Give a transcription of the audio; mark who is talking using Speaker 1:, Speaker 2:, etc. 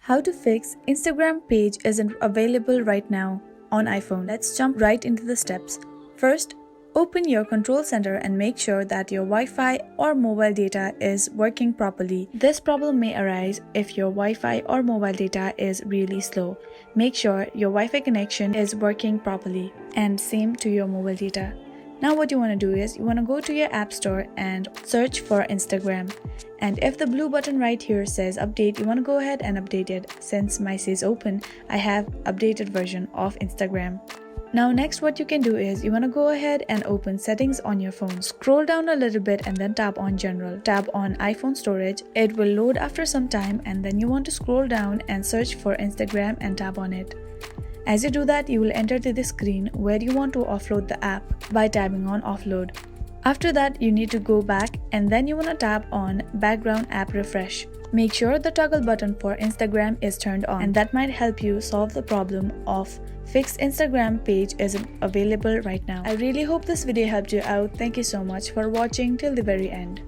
Speaker 1: How to fix Instagram page isn't available right now on iPhone. Let's jump right into the steps. First, open your control center and make sure that your Wi-Fi or mobile data is working properly. This problem may arise if your Wi-Fi or mobile data is really slow. Make sure your Wi-Fi connection is working properly, and same to your mobile data. Now what you want to do is you want to go to your app store and search for Instagram. And if the blue button right here says update, you want to go ahead and update it. Since my says open, I have updated version of Instagram. Now next what you can do is you want to go ahead and open settings on your phone. Scroll down a little bit and then tap on general. Tap on iPhone storage. It will load after some time, and then you want to scroll down and search for Instagram and tap on it. As you do that, you will enter to the screen where you want to offload the app by tapping on offload. After that, you need to go back and then you want to tap on background app refresh. Make sure the toggle button for Instagram is turned on, and that might help you solve the problem of fixed Instagram page isn't available right now. I really hope this video helped you out. Thank you so much for watching till the very end.